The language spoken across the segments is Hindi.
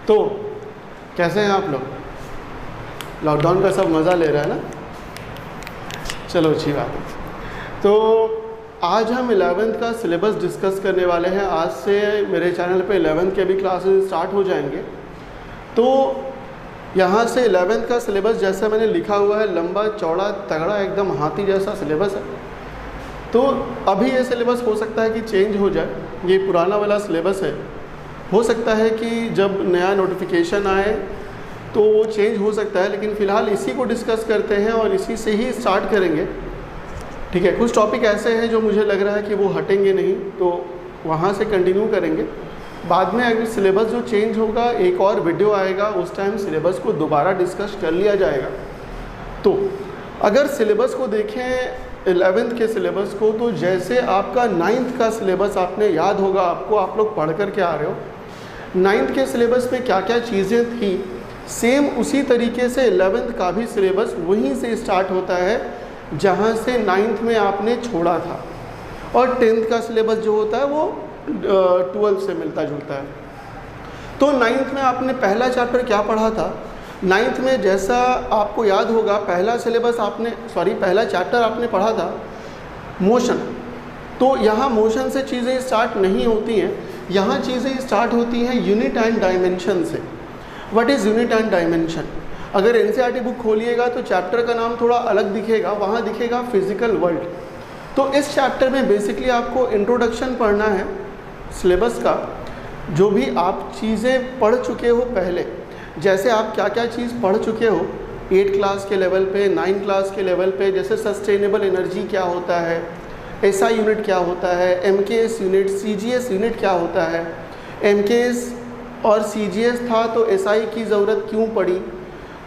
तो कैसे हैं आप लोग? लॉकडाउन का सब मज़ा ले रहा है ना? चलो अच्छी बात है। तो आज हम 11th का सिलेबस डिस्कस करने वाले हैं। आज से मेरे चैनल पे 11th के भी क्लासेस स्टार्ट हो जाएंगे। तो यहाँ से 11th का सिलेबस जैसा मैंने लिखा हुआ है, लंबा चौड़ा तगड़ा एकदम हाथी जैसा सिलेबस है। तो अभी ये सिलेबस हो सकता है कि चेंज हो जाए, ये पुराना वाला सिलेबस है। हो सकता है कि जब नया नोटिफिकेशन आए तो वो चेंज हो सकता है, लेकिन फ़िलहाल इसी को डिस्कस करते हैं और इसी से ही स्टार्ट करेंगे। ठीक है, कुछ टॉपिक ऐसे हैं जो मुझे लग रहा है कि वो हटेंगे नहीं, तो वहाँ से कंटिन्यू करेंगे। बाद में अगर सिलेबस जो चेंज होगा, एक और वीडियो आएगा, उस टाइम सिलेबस को दोबारा डिस्कस कर लिया जाएगा। तो अगर सिलेबस को देखें 11th के सिलेबस को, तो जैसे आपका 9th का सिलेबस आपने याद होगा, आपको आप लोग पढ़ कर के आ रहे हो, 9th के सिलेबस में क्या क्या चीज़ें थी, सेम उसी तरीके से 11th का भी सिलेबस वहीं से स्टार्ट होता है जहाँ से 9th में आपने छोड़ा था। और 10th का सिलेबस जो होता है वो 12th से मिलता जुलता है। तो 9th में आपने पहला चैप्टर क्या पढ़ा था? 9th में जैसा आपको याद होगा, पहला चैप्टर आपने पढ़ा था मोशन। तो यहाँ मोशन से चीज़ें स्टार्ट नहीं होती हैं, यहाँ चीज़ें स्टार्ट होती हैं यूनिट एंड डायमेंशन से। What is unit and dimension? अगर एनसीईआरटी बुक खोलिएगा तो चैप्टर का नाम थोड़ा अलग दिखेगा, वहाँ दिखेगा फिजिकल वर्ल्ड। तो इस चैप्टर में बेसिकली आपको इंट्रोडक्शन पढ़ना है सिलेबस का, जो भी आप चीज़ें पढ़ चुके हो पहले। जैसे आप क्या क्या चीज़ पढ़ चुके हो 8 क्लास के लेवल पे, 9 क्लास के लेवल पे, जैसे सस्टेनेबल एनर्जी क्या होता है, एसआई यूनिट क्या होता है, एमकेएस यूनिट, सीजीएस यूनिट क्या होता है, एमकेएस और सीजीएस था तो एसआई की ज़रूरत क्यों पड़ी,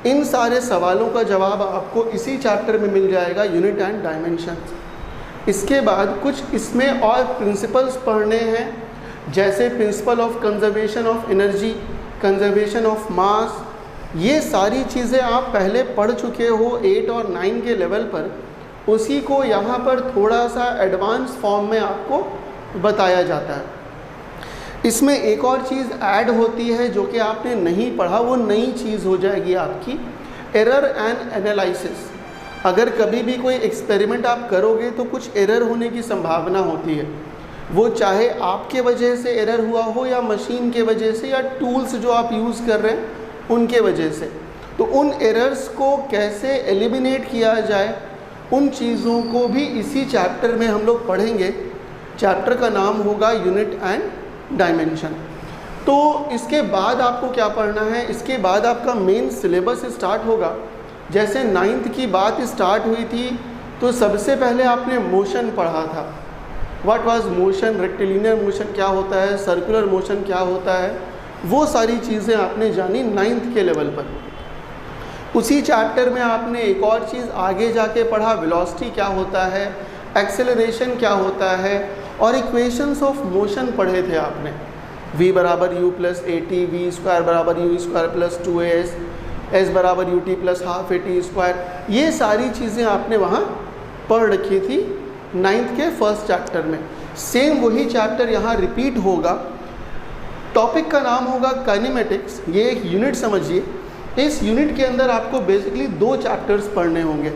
इन सारे सवालों का जवाब आपको इसी चैप्टर में मिल जाएगा, यूनिट एंड डायमेंशन। इसके बाद कुछ इसमें और प्रिंसिपल्स पढ़ने हैं, जैसे principle of conservation of energy, conservation of mass. ये सारी चीज़ें आप पहले पढ़ चुके हो 8 और 9 के लेवल पर, उसी को यहाँ पर थोड़ा सा एडवांस फॉर्म में आपको बताया जाता है। इसमें एक और चीज़ ऐड होती है जो कि आपने नहीं पढ़ा, वो नई चीज़ हो जाएगी आपकी, एरर एंड एनालिसिस। अगर कभी भी कोई एक्सपेरिमेंट आप करोगे तो कुछ एरर होने की संभावना होती है, वो चाहे आपके वजह से एरर हुआ हो या मशीन के वजह से या टूल्स जो आप यूज़ कर रहे हैं उनके वजह से। तो उन एरर्स को कैसे एलिमिनेट किया जाए, उन चीज़ों को भी इसी चैप्टर में हम लोग पढ़ेंगे। चैप्टर का नाम होगा यूनिट एंड डायमेंशन। तो इसके बाद आपको क्या पढ़ना है? इसके बाद आपका मेन सिलेबस स्टार्ट होगा। जैसे 9th की बात स्टार्ट हुई थी तो सबसे पहले आपने मोशन पढ़ा था। What was motion, rectilinear motion क्या होता है, सर्कुलर मोशन क्या होता है, वो सारी चीज़ें आपने जानी 9th के लेवल पर। उसी चैप्टर में आपने एक और चीज़ आगे जाके पढ़ा, वेलोसिटी क्या होता है, एक्सेलरेशन क्या होता है, और इक्वेशंस ऑफ मोशन पढ़े थे आपने। v बराबर u plus a t, v square बराबर u square plus 2as, s बराबर u t plus half a t square. ये सारी चीज़ें आपने वहाँ पढ़ रखी थी 9th के फर्स्ट चैप्टर में। सेम वही चैप्टर यहाँ रिपीट होगा। टॉपिक का नाम होगा काइनेमेटिक्स। ये एक यूनिट समझिए। इस यूनिट के अंदर आपको बेसिकली 2 चैप्टर्स पढ़ने होंगे।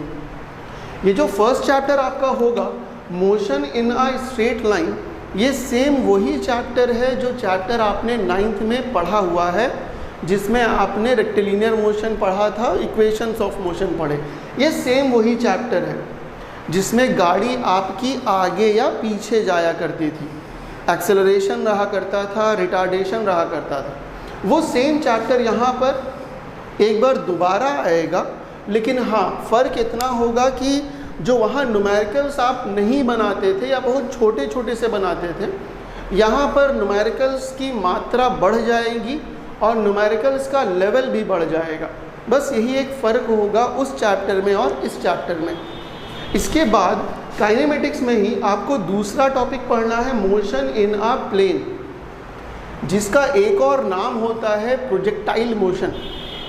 ये जो फर्स्ट चैप्टर आपका होगा motion in a straight line, ये सेम वही चैप्टर है जो चैप्टर आपने 9th में पढ़ा हुआ है, जिसमें आपने रेक्टिलिनियर मोशन पढ़ा था, इक्वेशंस ऑफ मोशन पढ़े। ये सेम वही चैप्टर है जिसमें गाड़ी आपकी आगे या पीछे जाया करती थी, एक्सेलरेशन रहा करता था, रिटार्डेशन रहा करता था। वो सेम चैप्टर यहाँ पर एक बार दोबारा आएगा, लेकिन हाँ फ़र्क इतना होगा कि जो वहाँ न्यूमेरिकल्स आप नहीं बनाते थे या बहुत छोटे छोटे से बनाते थे, यहाँ पर न्यूमेरिकल्स की मात्रा बढ़ जाएगी और न्यूमेरिकल्स का लेवल भी बढ़ जाएगा। बस यही एक फ़र्क होगा उस चैप्टर में और इस चैप्टर में। इसके बाद काइनेमेटिक्स में ही आपको दूसरा टॉपिक पढ़ना है, मोशन इन अ प्लेन, जिसका एक और नाम होता है projectile motion.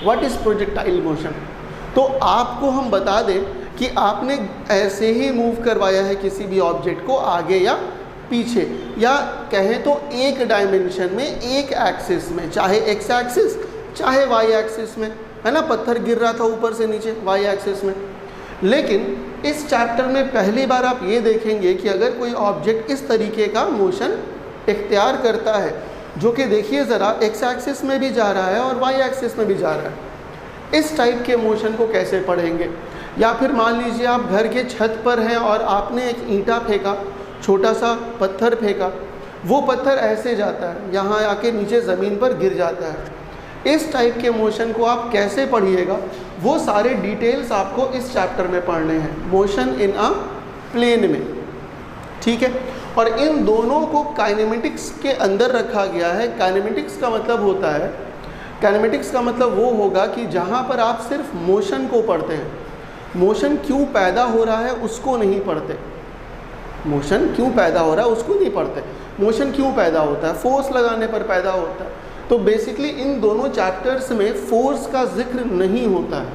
What is projectile motion? तो आपको हम बता दें कि आपने ऐसे ही मूव करवाया है किसी भी ऑब्जेक्ट को आगे या पीछे, या कहें तो एक डायमेंशन में, एक एक्सिस में, चाहे एक्स एक्सिस चाहे वाई एक्सिस में, है ना, पत्थर गिर रहा था ऊपर से नीचे वाई एक्सिस में। लेकिन इस चैप्टर में पहली बार आप ये देखेंगे कि अगर कोई ऑब्जेक्ट इस तरीके का मोशन इख्तियार करता है, जो कि देखिए ज़रा एक्स एक्सिस में भी जा रहा है और वाई एक्सिस में भी जा रहा है, इस टाइप के मोशन को कैसे पढ़ेंगे। या फिर मान लीजिए आप घर के छत पर हैं और आपने एक ईंटा फेंका, छोटा सा पत्थर फेंका, वो पत्थर ऐसे जाता है, यहाँ आके नीचे ज़मीन पर गिर जाता है। इस टाइप के मोशन को आप कैसे पढ़िएगा, वो सारे डिटेल्स आपको इस चैप्टर में पढ़ने हैं, मोशन इन अ प्लेन में, ठीक है। और इन दोनों को काइनेमेटिक्स के अंदर रखा गया है। काइनेमेटिक्स का मतलब होता है, काइनेमेटिक्स का मतलब वो होगा कि जहाँ पर आप सिर्फ मोशन को पढ़ते हैं, मोशन क्यों पैदा हो रहा है उसको नहीं पढ़ते, मोशन क्यों पैदा हो रहा है उसको नहीं पढ़ते, मोशन क्यों पैदा होता है, फोर्स लगाने पर पैदा होता है। तो बेसिकली इन दोनों चैप्टर्स में फोर्स का जिक्र नहीं होता है,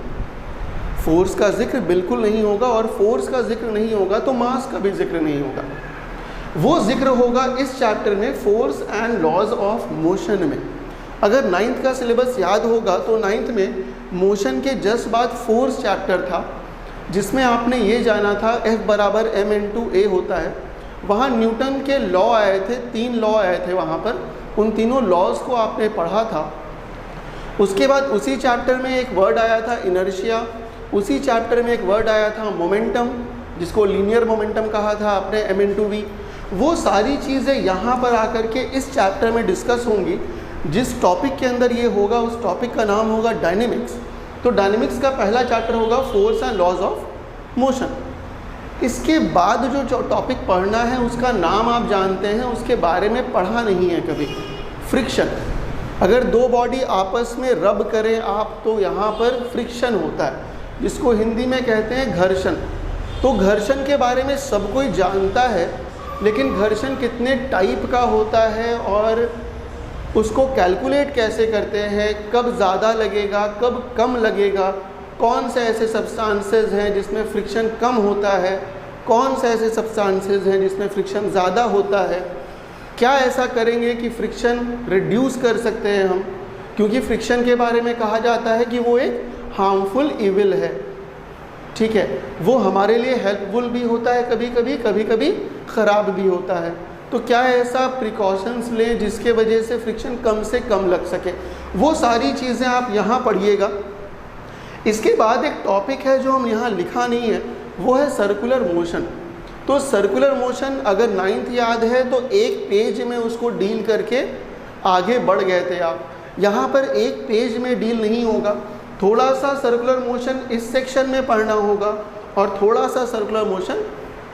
फोर्स का जिक्र बिल्कुल नहीं होगा, और फोर्स का जिक्र नहीं होगा तो मास का भी जिक्र नहीं होगा। वो जिक्र होगा इस चैप्टर में force and laws of motion में। अगर 9th का सिलेबस याद होगा तो 9th में मोशन के जस्ट बाद फोर्स चैप्टर था, जिसमें आपने ये जाना था F बराबर m/a होता है। वहाँ न्यूटन के लॉ आए थे, 3 लॉ आए थे वहाँ पर, उन तीनों लॉज को आपने पढ़ा था। उसके बाद उसी चैप्टर में एक वर्ड आया था इनर्शिया, उसी चैप्टर में एक वर्ड आया था मोमेंटम, जिसको लीनियर मोमेंटम कहा था आपने m/v। वो सारी चीज़ें यहाँ पर आकर के इस चैप्टर में डिस्कस होंगी। जिस टॉपिक के अंदर ये होगा उस टॉपिक का नाम होगा डायनेमिक्स। तो डायनेमिक्स का पहला चैप्टर होगा force and laws of motion. इसके बाद जो टॉपिक पढ़ना है उसका नाम आप जानते हैं, उसके बारे में पढ़ा नहीं है कभी, फ्रिक्शन। अगर दो बॉडी आपस में रब करें आप तो यहाँ पर फ्रिक्शन होता है, जिसको हिंदी में कहते हैं घर्षण। तो घर्षण के बारे में सब कोई जानता है, लेकिन घर्षण कितने टाइप का होता है और उसको कैलकुलेट कैसे करते हैं, कब ज़्यादा लगेगा कब कम लगेगा, कौन से ऐसे सब्सटेंसेस हैं जिसमें फ्रिक्शन कम होता है, कौन से ऐसे सब्सटेंसेस हैं जिसमें फ्रिक्शन ज़्यादा होता है, क्या ऐसा करेंगे कि फ्रिक्शन रिड्यूस कर सकते हैं हम, क्योंकि फ्रिक्शन के बारे में कहा जाता है कि वो एक हार्मफुल इविल है, ठीक है। वो हमारे लिए हेल्पफुल भी होता है कभी कभी, कभी कभी ख़राब भी होता है। तो क्या ऐसा प्रिकॉशंस लें जिसके वजह से फ्रिक्शन कम से कम लग सके, वो सारी चीज़ें आप यहाँ पढ़िएगा। इसके बाद एक टॉपिक है जो हम यहाँ लिखा नहीं है, वो है सर्कुलर मोशन। तो सर्कुलर मोशन अगर 9th याद है तो एक पेज में उसको डील करके आगे बढ़ गए थे आप। यहाँ पर एक पेज में डील नहीं होगा, थोड़ा सा सर्कुलर मोशन इस सेक्शन में पढ़ना होगा और थोड़ा सा सर्कुलर मोशन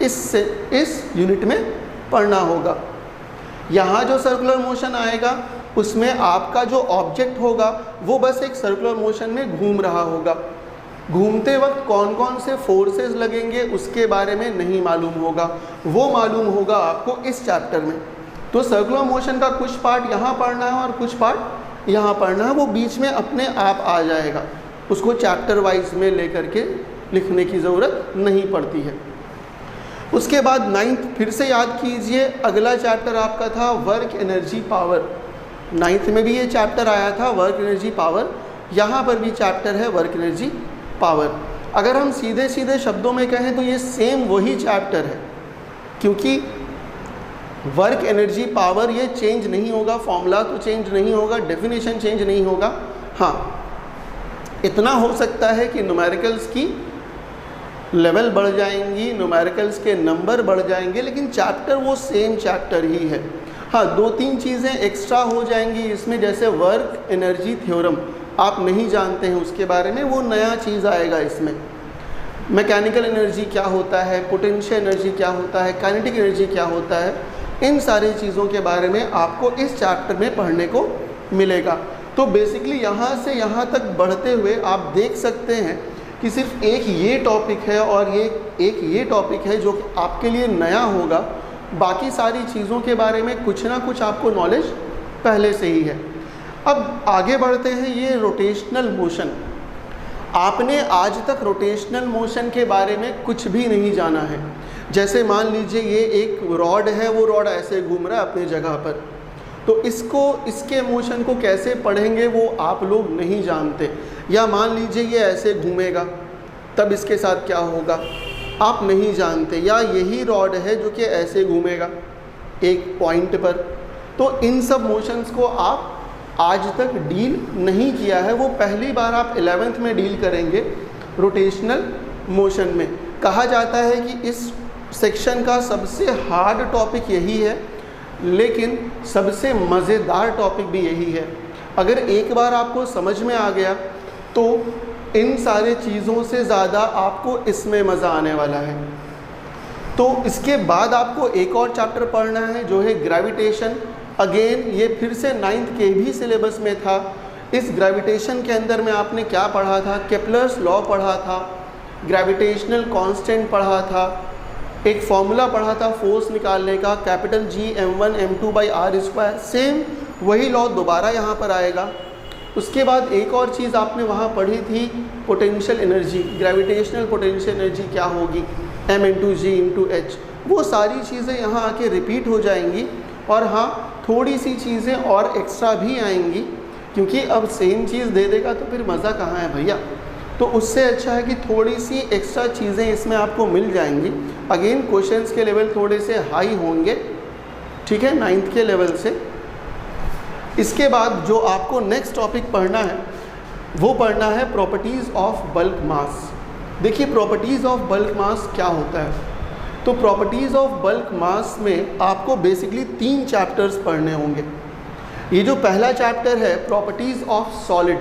इस यूनिट में पढ़ना होगा। यहाँ जो सर्कुलर मोशन आएगा उसमें आपका जो ऑब्जेक्ट होगा वो बस एक सर्कुलर मोशन में घूम रहा होगा। घूमते वक्त कौन कौन से फोर्सेस लगेंगे उसके बारे में नहीं मालूम होगा, वो मालूम होगा आपको इस चैप्टर में। तो सर्कुलर मोशन का कुछ पार्ट यहाँ पढ़ना है और कुछ पार्ट यहाँ पढ़ना है, वो बीच में अपने आप आ जाएगा, उसको चैप्टर वाइज में लेकर के लिखने की ज़रूरत नहीं पड़ती है। उसके बाद 9th फिर से याद कीजिए, अगला चैप्टर आपका था वर्क एनर्जी पावर। 9th में भी ये चैप्टर आया था वर्क एनर्जी पावर, यहाँ पर भी चैप्टर है वर्क एनर्जी पावर। अगर हम सीधे सीधे शब्दों में कहें तो ये सेम वही चैप्टर है, क्योंकि वर्क एनर्जी पावर ये चेंज नहीं होगा, फॉर्मूला तो चेंज नहीं होगा, डेफिनेशन चेंज नहीं होगा। हाँ, इतना हो सकता है कि न्यूमेरिकल्स की लेवल बढ़ जाएंगी, न्यूमेरिकल्स के नंबर बढ़ जाएंगे, लेकिन चैप्टर वो सेम चैप्टर ही है। हाँ, 2-3 चीज़ें एक्स्ट्रा हो जाएंगी इसमें, जैसे वर्क एनर्जी थ्योरम आप नहीं जानते हैं उसके बारे में, वो नया चीज़ आएगा इसमें। मैकेनिकल एनर्जी क्या होता है, पोटेंशियल एनर्जी क्या होता है, काइनेटिक एनर्जी क्या होता है, इन सारी चीज़ों के बारे में आपको इस चैप्टर में पढ़ने को मिलेगा। तो बेसिकली यहाँ से यहाँ तक बढ़ते हुए आप देख सकते हैं कि सिर्फ एक ये टॉपिक है और ये टॉपिक है जो कि आपके लिए नया होगा, बाकी सारी चीज़ों के बारे में कुछ ना कुछ आपको नॉलेज पहले से ही है। अब आगे बढ़ते हैं, ये रोटेशनल मोशन। आपने आज तक रोटेशनल मोशन के बारे में कुछ भी नहीं जाना है। जैसे मान लीजिए ये एक रॉड है, वो रॉड ऐसे घूम रहा है अपनी जगह पर, तो इसके मोशन को कैसे पढ़ेंगे वो आप लोग नहीं जानते। या मान लीजिए ये ऐसे घूमेगा तब इसके साथ क्या होगा आप नहीं जानते, या यही रॉड है जो कि ऐसे घूमेगा एक पॉइंट पर। तो इन सब मोशंस को आप आज तक डील नहीं किया है, वो पहली बार आप 11th में डील करेंगे रोटेशनल मोशन में। कहा जाता है कि इस सेक्शन का सबसे हार्ड टॉपिक यही है, लेकिन सबसे मज़ेदार टॉपिक भी यही है। अगर एक बार आपको समझ में आ गया तो इन सारे चीज़ों से ज़्यादा आपको इसमें मज़ा आने वाला है। तो इसके बाद आपको एक और चैप्टर पढ़ना है जो है ग्रेविटेशन। अगेन ये फिर से 9th के भी सिलेबस में था। इस ग्रेविटेशन के अंदर में आपने क्या पढ़ा था, केप्लर्स लॉ पढ़ा था, ग्रेविटेशनल कांस्टेंट पढ़ा था, एक फॉर्मूला पढ़ा था फोर्स निकालने का, capital G m1 m2/r²। Same वही लॉ दोबारा यहाँ पर आएगा। उसके बाद एक और चीज़ आपने वहाँ पढ़ी थी, potential energy, gravitational potential energy क्या होगी, m × g × h। वो सारी चीज़ें यहाँ आके रिपीट हो जाएंगी। और हाँ, थोड़ी सी चीज़ें और एक्स्ट्रा भी आएंगी, क्योंकि अब सेम चीज़ दे देगा तो फिर मज़ा कहाँ है भैया। तो उससे अच्छा है कि थोड़ी सी एक्स्ट्रा चीज़ें इसमें आपको मिल जाएंगी। अगेन क्वेश्चंस के लेवल थोड़े से हाई होंगे, ठीक है, 9th के लेवल से। इसके बाद जो आपको नेक्स्ट टॉपिक पढ़ना है वो पढ़ना है प्रॉपर्टीज़ ऑफ बल्क मास। देखिए प्रॉपर्टीज़ ऑफ बल्क मास क्या होता है। तो प्रॉपर्टीज़ ऑफ बल्क मास में आपको बेसिकली 3 चैप्टर्स पढ़ने होंगे। ये जो पहला चैप्टर है properties of solid,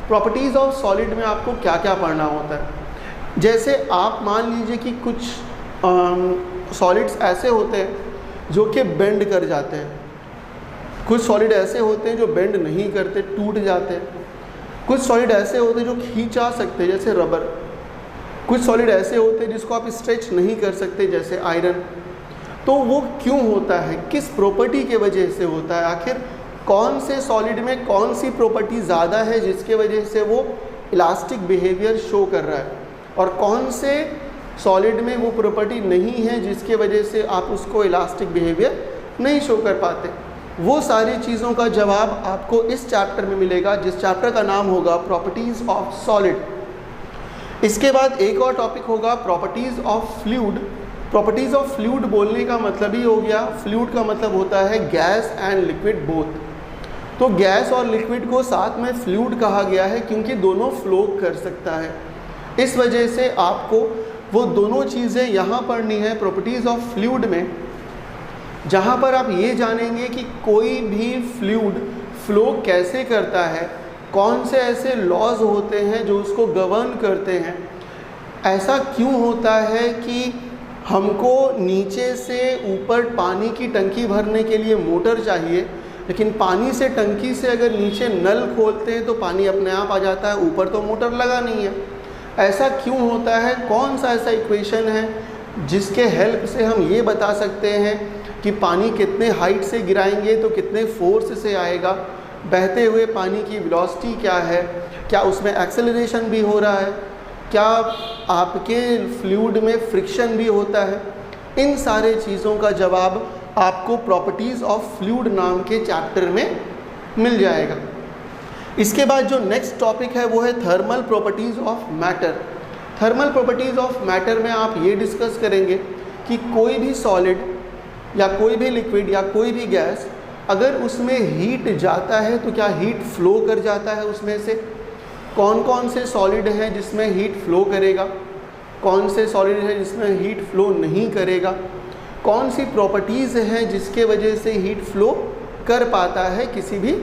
properties of solid में आपको क्या क्या पढ़ना होता है। जैसे आप मान लीजिए कि कुछ सॉलिड्स ऐसे होते हैं जो कि बेंड कर जाते हैं, कुछ सॉलिड ऐसे होते हैं जो बेंड नहीं करते, टूट जाते हैं, कुछ सॉलिड ऐसे होते हैं जो खींचा सकते हैं जैसे रबर, कुछ सॉलिड ऐसे होते हैं जिसको आप स्ट्रेच नहीं कर सकते जैसे आयरन। तो वो क्यों होता है, किस प्रॉपर्टी के वजह से होता है, आखिर कौन से सॉलिड में कौन सी प्रॉपर्टी ज़्यादा है जिसके वजह से वो इलास्टिक बिहेवियर शो कर रहा है, और कौन से सॉलिड में वो प्रॉपर्टी नहीं है जिसके वजह से आप उसको इलास्टिक बिहेवियर नहीं शो कर पाते। वो सारी चीज़ों का जवाब आपको इस चैप्टर में मिलेगा, जिस चैप्टर का नाम होगा प्रॉपर्टीज़ ऑफ सॉलिड। इसके बाद एक और टॉपिक होगा properties of fluid. Properties of fluid बोलने का मतलब ही हो गया, फ्लूइड का मतलब होता है गैस एंड लिक्विड बोथ। तो गैस और लिक्विड को साथ में फ्लूइड कहा गया है क्योंकि दोनों फ्लो कर सकता है। इस वजह से आपको वो दोनों चीज़ें यहाँ पढ़नी है प्रॉपर्टीज़ ऑफ फ्लूइड में, जहाँ पर आप ये जानेंगे कि कोई भी फ्लूइड फ्लो कैसे करता है, कौन से ऐसे लॉज होते हैं जो उसको गवर्न करते हैं, ऐसा क्यों होता है कि हमको नीचे से ऊपर पानी की टंकी भरने के लिए मोटर चाहिए, लेकिन पानी से टंकी से अगर नीचे नल खोलते हैं तो पानी अपने आप आ जाता है, ऊपर तो मोटर लगा नहीं है। ऐसा क्यों होता है, कौन सा ऐसा इक्वेशन है जिसके हेल्प से हम ये बता सकते हैं कि पानी कितने हाइट से गिराएंगे तो कितने फोर्स से आएगा, बहते हुए पानी की वेलोसिटी क्या है, क्या उसमें एक्सेलरेशन भी हो रहा है, क्या आपके फ्लूइड में फ्रिक्शन भी होता है। इन सारे चीज़ों का जवाब आपको प्रॉपर्टीज़ ऑफ फ्लूइड नाम के चैप्टर में मिल जाएगा। इसके बाद जो नेक्स्ट टॉपिक है वो है thermal properties of matter. Thermal properties of matter में आप ये डिस्कस करेंगे कि कोई भी सॉलिड या कोई भी लिक्विड या कोई भी गैस अगर उसमें हीट जाता है तो क्या हीट फ्लो कर जाता है, उसमें से कौन कौन से सॉलिड हैं जिसमें हीट फ्लो करेगा, कौन से सॉलिड है जिसमें हीट फ्लो नहीं करेगा, कौन सी प्रॉपर्टीज़ हैं जिसके वजह से हीट फ्लो कर पाता है किसी भी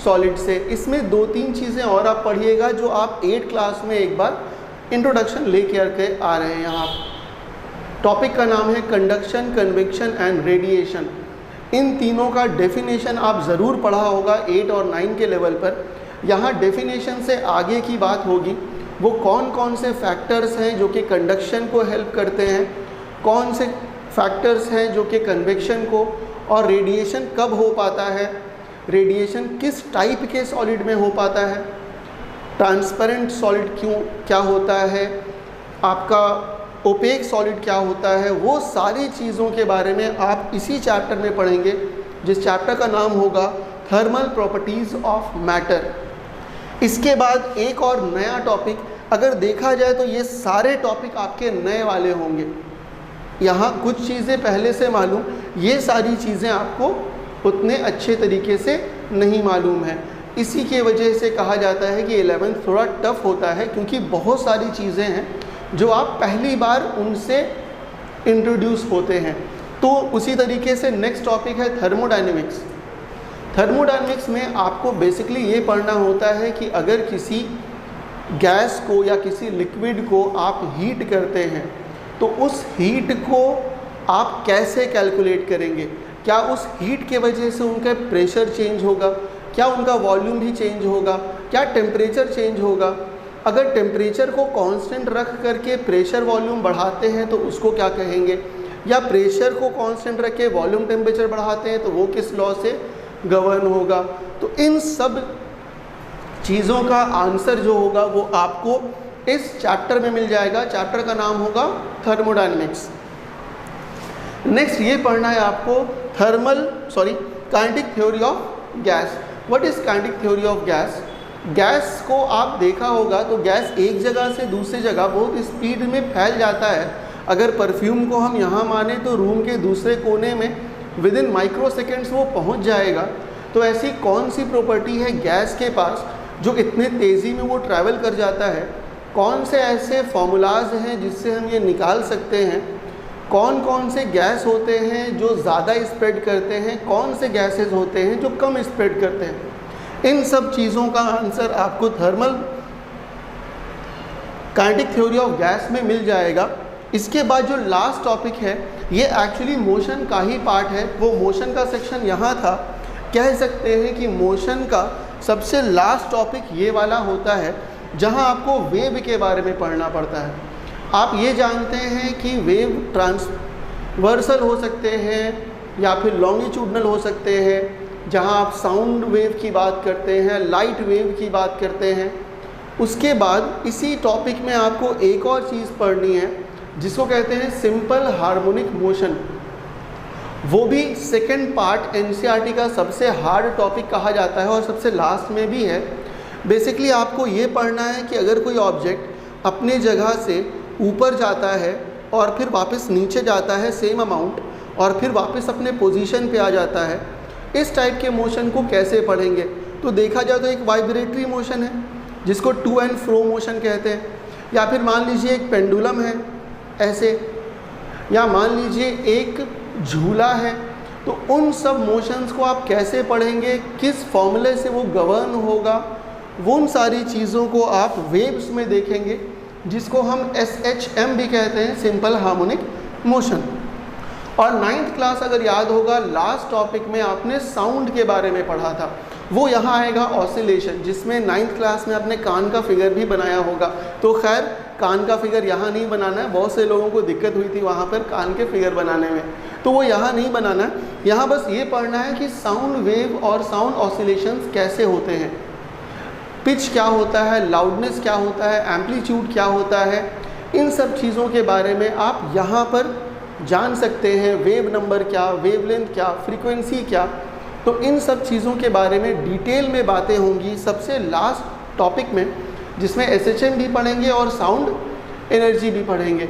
सॉलिड से। इसमें 2-3 चीज़ें और आप पढ़िएगा जो आप 8th क्लास में एक बार इंट्रोडक्शन लेके आ रहे हैं। यहाँ टॉपिक का नाम है कंडक्शन, कन्वेक्शन एंड रेडिएशन। इन तीनों का डेफिनेशन आप ज़रूर पढ़ा होगा 8 और 9 के लेवल पर। यहाँ डेफिनेशन से आगे की बात होगी, वो कौन कौन से फैक्टर्स हैं जो कि कंडक्शन को हेल्प करते हैं, कौन से फैक्टर्स हैं जो कि कन्वेक्शन को, और रेडिएशन कब हो पाता है, रेडिएशन किस टाइप के सॉलिड में हो पाता है, ट्रांसपेरेंट सॉलिड क्या होता है, आपका ओपेक सॉलिड क्या होता है। वो सारी चीज़ों के बारे में आप इसी चैप्टर में पढ़ेंगे जिस चैप्टर का नाम होगा थर्मल प्रॉपर्टीज़ ऑफ मैटर। इसके बाद एक और नया टॉपिक, अगर देखा जाए तो ये सारे टॉपिक आपके नए वाले होंगे। यहाँ कुछ चीज़ें पहले से मालूम, ये सारी चीज़ें आपको उतने अच्छे तरीके से नहीं मालूम है। इसी के वजह से कहा जाता है कि 11th थोड़ा टफ होता है, क्योंकि बहुत सारी चीज़ें हैं जो आप पहली बार उनसे इंट्रोड्यूस होते हैं। तो उसी तरीके से नेक्स्ट टॉपिक है थर्मोडायनेमिक्स। थर्मोडायनेमिक्स में आपको बेसिकली ये पढ़ना होता है कि अगर किसी गैस को या किसी लिक्विड को आप हीट करते हैं तो उस हीट को आप कैसे कैलकुलेट करेंगे। क्या उस हीट के वजह से उनका प्रेशर चेंज होगा, क्या उनका वॉल्यूम भी चेंज होगा, क्या टेम्परेचर चेंज होगा। अगर टेम्परेचर को कांस्टेंट रख करके प्रेशर वॉल्यूम बढ़ाते हैं तो उसको क्या कहेंगे, या प्रेशर को कांस्टेंट रख के वॉल्यूम टेम्परेचर बढ़ाते हैं तो वो किस लॉ से गवर्न होगा। तो इन सब चीज़ों का आंसर जो होगा वो आपको इस चैप्टर में मिल जाएगा। चैप्टर का नाम होगा थर्मोडायनेमिक्स। नेक्स्ट ये पढ़ना है आपको kinetic theory of gas. What is kinetic theory of gas. Gas को आप देखा होगा तो गैस एक जगह से दूसरी जगह बहुत स्पीड में फैल जाता है। अगर परफ्यूम को हम यहाँ माने तो रूम के दूसरे कोने में विद इन माइक्रो सेकेंड्स वो पहुँच जाएगा। तो ऐसी कौन सी प्रॉपर्टी है गैस के पास जो इतने तेज़ी में वो ट्रैवल कर जाता है। कौन से ऐसे फॉर्मूलाज हैं जिससे हम ये निकाल सकते हैं, कौन कौन से गैस होते हैं जो ज़्यादा स्प्रेड करते हैं, कौन से गैसेस होते हैं जो कम स्प्रेड करते हैं। इन सब चीज़ों का आंसर आपको thermal kinetic theory of gas में मिल जाएगा। इसके बाद जो लास्ट टॉपिक है ये एक्चुअली मोशन का ही पार्ट है। वो मोशन का सेक्शन यहाँ था। कह सकते हैं कि मोशन का सबसे लास्ट टॉपिक ये वाला होता है जहाँ आपको वेव के बारे में पढ़ना पड़ता है। आप ये जानते हैं कि वेव ट्रांसवर्सल हो सकते हैं या फिर लॉन्गिट्यूडनल हो सकते हैं। जहाँ आप साउंड वेव की बात करते हैं, लाइट वेव की बात करते हैं। उसके बाद इसी टॉपिक में आपको एक और चीज़ पढ़नी है जिसको कहते हैं सिंपल हार्मोनिक मोशन। वो भी सेकंड पार्ट एनसीईआरटी का सबसे हार्ड टॉपिक कहा जाता है और सबसे लास्ट में भी है। बेसिकली आपको ये पढ़ना है कि अगर कोई ऑब्जेक्ट अपने जगह से ऊपर जाता है और फिर वापस नीचे जाता है सेम अमाउंट और फिर वापस अपने पोजीशन पे आ जाता है, इस टाइप के मोशन को कैसे पढ़ेंगे। तो देखा जाए तो एक वाइब्रेटरी मोशन है जिसको टू एंड फ्रो मोशन कहते हैं, या फिर मान लीजिए एक पेंडुलम है ऐसे, या मान लीजिए एक झूला है। तो उन सब मोशंस को आप कैसे पढ़ेंगे, किस फॉर्मूले से वो गवर्न होगा, वो उन सारी चीज़ों को आप वेव्स में देखेंगे जिसको हम SHM भी कहते हैं, सिंपल हार्मोनिक मोशन। और 9th क्लास अगर याद होगा लास्ट टॉपिक में आपने साउंड के बारे में पढ़ा था। वो यहाँ आएगा ऑसिलेशन, जिसमें 9th क्लास में आपने कान का फिगर भी बनाया होगा। तो खैर कान का फिगर यहाँ नहीं बनाना है, बहुत से लोगों को दिक्कत हुई थी वहाँ पर कान के फिगर बनाने में, तो वो यहाँ नहीं बनाना है। यहाँ बस ये पढ़ना है कि साउंड वेव और साउंड ऑसिलेशंस कैसे होते हैं, पिच क्या होता है, लाउडनेस क्या होता है, एम्पलीट्यूड क्या होता है। इन सब चीज़ों के बारे में आप यहाँ पर जान सकते हैं। वेव नंबर क्या, वेवलेंथ क्या, फ्रीक्वेंसी क्या। तो इन सब चीज़ों के बारे में डिटेल में बातें होंगी सबसे लास्ट टॉपिक में, जिसमें SHM भी पढ़ेंगे और साउंड एनर्जी भी पढ़ेंगे।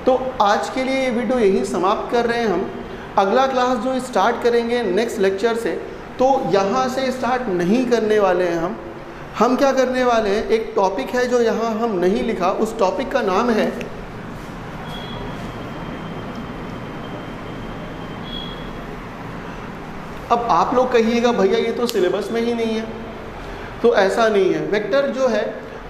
तो आज के लिए ये वीडियो यहीं समाप्त कर रहे हैं हम। अगला क्लास जो स्टार्ट करेंगे नेक्स्ट लेक्चर से, तो यहाँ से स्टार्ट नहीं करने वाले हैं हम क्या करने वाले हैं, एक टॉपिक है जो यहाँ हम नहीं लिखा, उस टॉपिक का नाम है अब आप लोग कहिएगा भैया ये तो सिलेबस में ही नहीं है, तो ऐसा नहीं है। वेक्टर जो है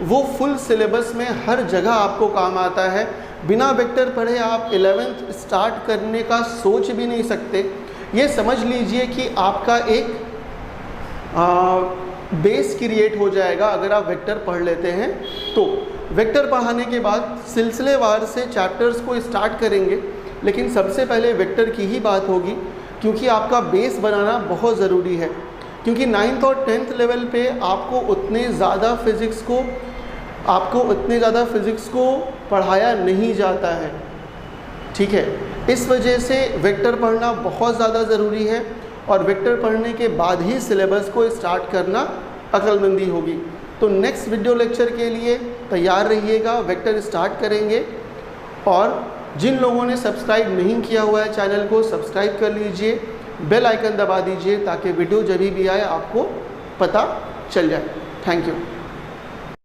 वो फुल सिलेबस में हर जगह आपको काम आता है। बिना वेक्टर पढ़े आप 11th स्टार्ट करने का सोच भी नहीं सकते। ये समझ लीजिए कि आपका एक बेस क्रिएट हो जाएगा अगर आप वेक्टर पढ़ लेते हैं। तो वेक्टर पढ़ाने के बाद सिलसिलेवार से चैप्टर्स को स्टार्ट करेंगे, लेकिन सबसे पहले वेक्टर की ही बात होगी, क्योंकि आपका बेस बनाना बहुत ज़रूरी है। क्योंकि 9th और 10th लेवल पे आपको उतने ज़्यादा फिज़िक्स को पढ़ाया नहीं जाता है, ठीक है। इस वजह से वेक्टर पढ़ना बहुत ज़्यादा ज़रूरी है। और वेक्टर पढ़ने के बाद ही सिलेबस को स्टार्ट करना अक्लमंदी होगी। तो नेक्स्ट वीडियो लेक्चर के लिए तैयार रहिएगा, वेक्टर स्टार्ट करेंगे। और जिन लोगों ने सब्सक्राइब नहीं किया हुआ है चैनल को सब्सक्राइब कर लीजिए, बेल आइकन दबा दीजिए ताकि वीडियो जब भी आए आपको पता चल जाए। Thank you.